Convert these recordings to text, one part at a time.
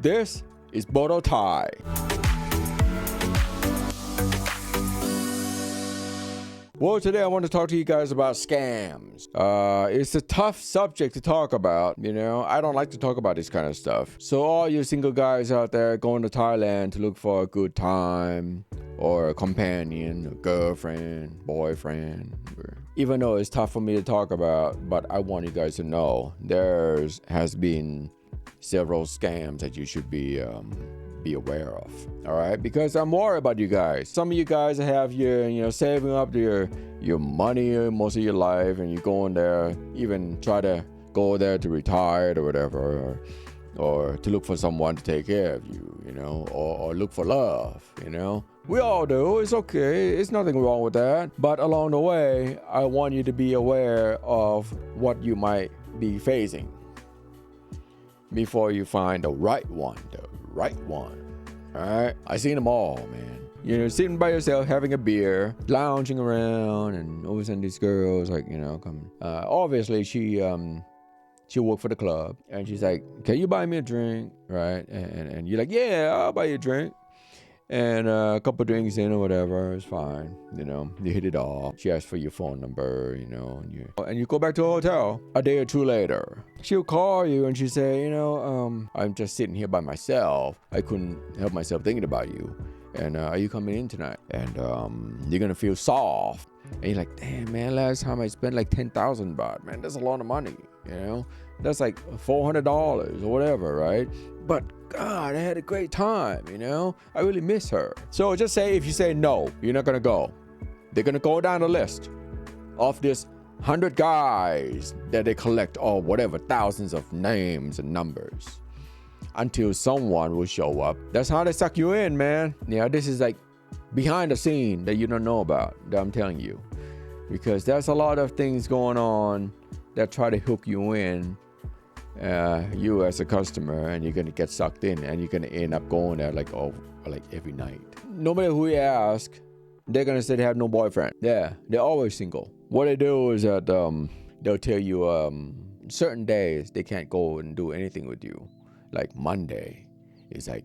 This is Bodo Thai. Well, today I want to talk to you guys about scams. It's a tough subject to talk about, you know. I don't like to talk about this kind of stuff. So all you single guys out there going to Thailand to look for a good time or a companion, a girlfriend, boyfriend, even though it's tough for me to talk about, but I want you guys to know has been several scams that you should be aware of. All right, because I'm worried about you guys. Some of you guys have your saving up your money most of your life, and you're going there, even try to go there to retire or whatever, or to look for someone to take care of you, or look for love, We all do. It's okay. It's nothing wrong with that. But along the way, I want you to be aware of what you might be facing before you find the right one. All right? I seen them all, man. Sitting by yourself, having a beer, lounging around, and all of a sudden these girls, come. Obviously, she worked for the club, and she's like, "Can you buy me a drink?" Right? And you're like, "Yeah, I'll buy you a drink." And a couple drinks in or whatever, it's fine. You hit it off. She asks for your phone number, and you go back to the hotel. A day or two later, she'll call you and she say, I'm just sitting here by myself. I couldn't help myself thinking about you. And are you coming in tonight? And you're gonna feel soft. And you're like, damn, man, last time I spent like 10,000 baht, man, that's a lot of money, That's like $400 or whatever, right? But God, I had a great time, I really miss her. So just say, if you say no, you're not gonna go. They're gonna go down the list of this 100 guys that they collect, or whatever, thousands of names and numbers, until someone will show up. That's how they suck you in, man. Yeah, this is like behind the scene that you don't know about, that I'm telling you. Because there's a lot of things going on that try to hook you in, you as a customer, and you're going to get sucked in, and you're going to end up going there like every night. No matter who you ask, they're going to say they have no boyfriend. Yeah, they're always single. What they do is that they'll tell you certain days they can't go and do anything with you. Like Monday is like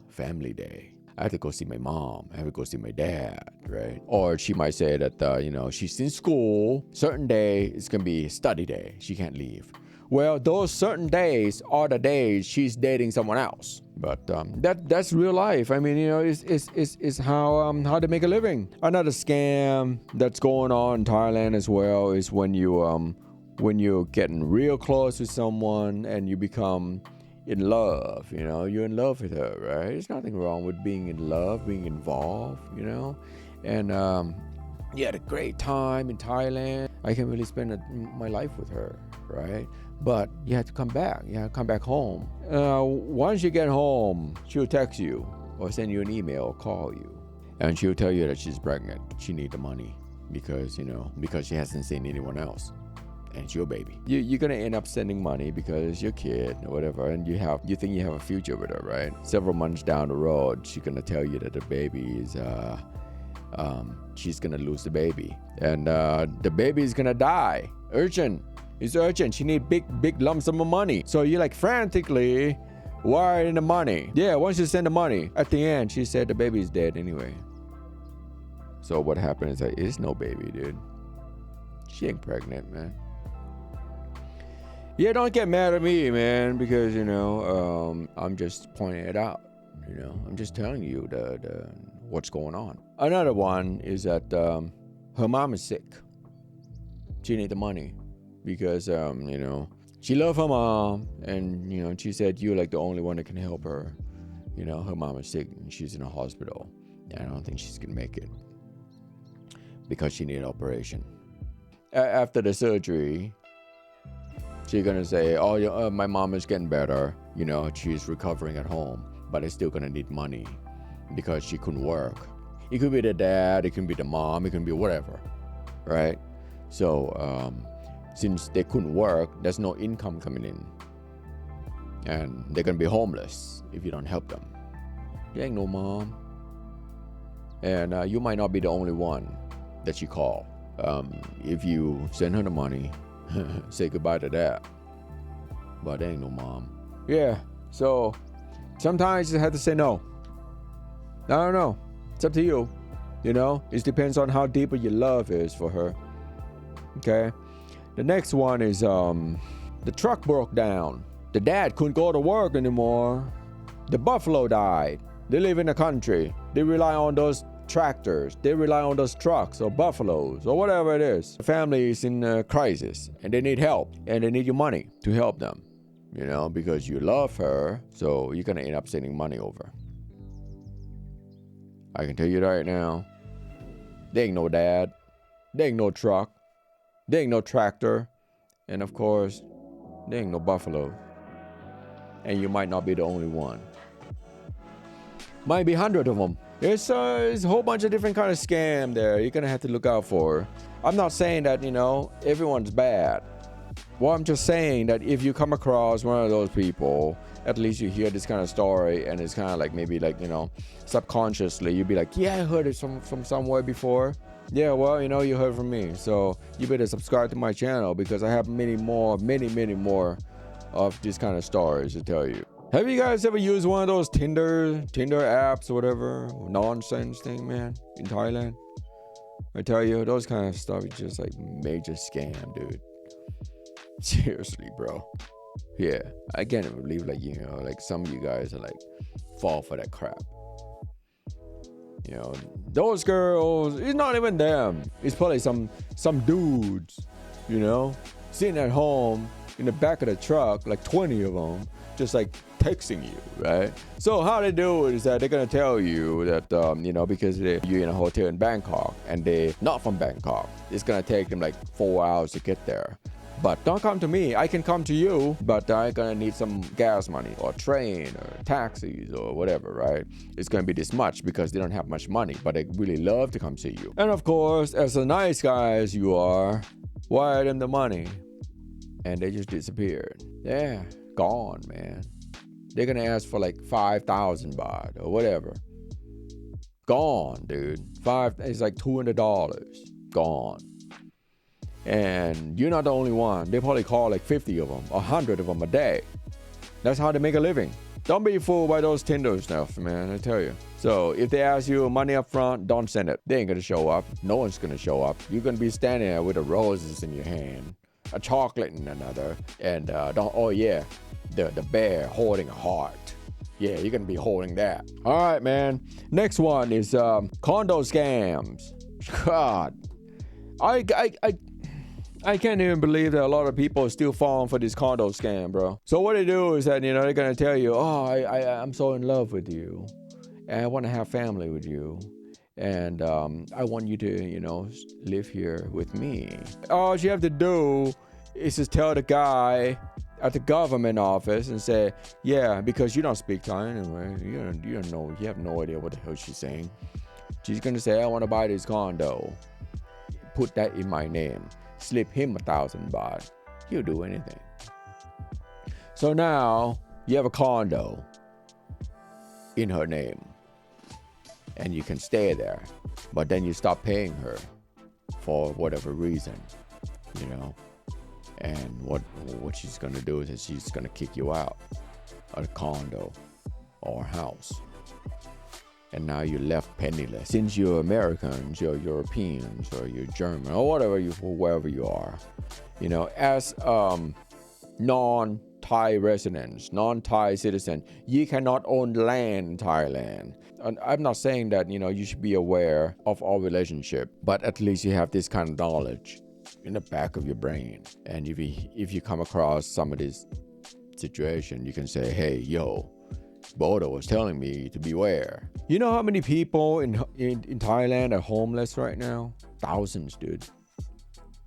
family day. I have to go see my mom. I have to go see my dad, right? Or she might say that, she's in school. Certain day, it's going to be study day. She can't leave. Well, those certain days are the days she's dating someone else. But that's real life. I mean, it's how they make a living. Another scam that's going on in Thailand as well is when you're getting real close with someone and you become in love, you're in love with her, right? There's nothing wrong with being in love, being involved, and you had a great time in Thailand. I can really spend my life with her, right? But you have to come back. You have to come back home. Once you get home, she'll text you or send you an email or call you, and she'll tell you that she's pregnant. She needs the money because she hasn't seen anyone else. And it's your baby. You're gonna end up sending money because your kid or whatever, and you think you have a future with her, right? Several months down the road, she's gonna tell you that the baby is she's gonna lose the baby, and the baby is gonna die. Urgent. It's urgent. She need big lump sum of money. So you're like frantically wiring the money. Yeah, once you send the money, at the end she said the baby is dead anyway. So what happened is that it's no baby, dude. She ain't pregnant, man. Yeah, don't get mad at me, man, because, I'm just pointing it out, I'm just telling you the what's going on. Another one is that her mom is sick. She need the money because, she love her mom, and, she said you're like the only one that can help her. Her mom is sick and she's in a hospital. I don't think she's going to make it because she need an operation. After the surgery, she's gonna say, "Oh, my mom is getting better. She's recovering at home, but it's still gonna need money because she couldn't work." It could be the dad, it can be the mom, it can be whatever, right? So, since they couldn't work, there's no income coming in, and they're gonna be homeless if you don't help them. You ain't no mom, and you might not be the only one that she call. If you send her the money, say goodbye to that. But there ain't no mom. Yeah, so Sometimes you just have to say no. I don't know. It's up to you. You know, it depends on how deep your love is for her. Okay. The next one is the truck broke down. The dad couldn't go to work anymore. The buffalo died. They live in the country. They rely on those tractors. They rely on those trucks or buffaloes or whatever it is. The family is in a crisis and they need help and they need your money to help them. You know, because you love her, so you're gonna end up sending money over. I can tell you right now, there ain't no dad, there ain't no truck, there ain't no tractor, and of course, there ain't no buffalo. And you might not be the only one. Might be 100 of them. It's a whole bunch of different kind of scam there you're gonna have to look out for. I'm not saying that, you know, everyone's bad. Well, I'm just saying that if you come across one of those people, at least you hear this kind of story and it's kind of like maybe like, you know, subconsciously you'd be like, yeah, I heard it from somewhere before. Yeah, well, you know, you heard from me. So you better subscribe to my channel because I have many more of these kind of stories to tell you. Have you guys ever used one of those Tinder apps or whatever nonsense thing, man, in Thailand? I tell you, those kind of stuff is just like major scam, dude. Seriously, bro. Yeah, I can't believe like, you know, like some of you guys are like fall for that crap. You know, those girls, it's not even them. It's probably some dudes, you know, sitting at home in the back of the truck, like 20 of them, just like texting you, right? So how they do it is that they're gonna tell you that, you know, because you're in a hotel in Bangkok and they're not from Bangkok, it's gonna take them like 4 hours to get there. But don't come to me, I can come to you, but I'm gonna need some gas money or train or taxis or whatever, right? It's gonna be this much because they don't have much money, but they really love to come see you. And of course, as a nice guy as you are, wire them the money. And they just disappeared. Yeah, gone, man. They're gonna ask for like 5,000 baht or whatever. Gone, dude. It's like $200. Gone. And you're not the only one. They probably call like 50 of them, 100 of them a day. That's how they make a living. Don't be fooled by those Tinder stuff, man, I tell you. So if they ask you money up front, don't send it. They ain't gonna show up. No one's gonna show up. You're gonna be standing there with the roses in your hand, a chocolate in another, and the bear holding a heart. Yeah, you're gonna be holding that. All right, man. Next one is condo scams. God, I can't even believe that a lot of people are still falling for this condo scam, bro. So what they do is that, you know, they're gonna tell you, oh, I'm so in love with you, and I want to have family with you, and I want you to, you know, live here with me. All you have to do is just tell the guy at the government office and say, yeah, because you don't speak Thai anyway. You don't know. You have no idea what the hell she's saying. She's gonna say, I want to buy this condo. Put that in my name. Slip him 1,000 baht. He'll do anything. So now you have a condo in her name, and you can stay there, but then you stop paying her for whatever reason, you know. And what she's gonna do is that she's gonna kick you out of the condo or house. And now you're left penniless. Since you're Americans, you're Europeans, or you're German, or wherever you are, you know, as non-Thai residents, non-Thai citizen, you cannot own land in Thailand. And I'm not saying that, you know, you should be aware of our relationship, but at least you have this kind of knowledge in the back of your brain. And if you come across some of this situation, you can say, hey, yo, Bodo was telling me to beware. You know how many people in Thailand are homeless right now? Thousands, dude.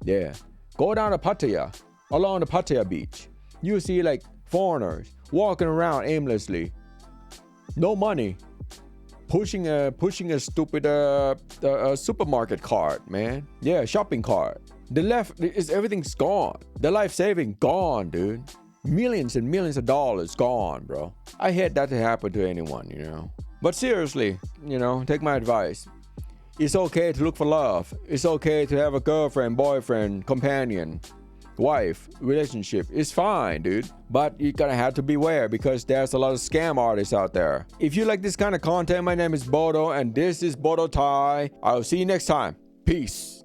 Yeah. Go down to Pattaya, along the Pattaya beach. You see like foreigners walking around aimlessly. No money. Pushing a stupid supermarket cart, man. Yeah, shopping cart. The left is everything's gone. The life saving gone, dude. Millions and millions of dollars gone, bro. I hate that to happen to anyone, you know. But seriously, you know, take my advice. It's okay to look for love. It's okay to have a girlfriend, boyfriend, companion, wife relationship is fine, dude. But you're gonna have to beware because there's a lot of scam artists out there. If you like this kind of content, my name is Bodo and this is Bodo Thai. I'll see you next time. Peace.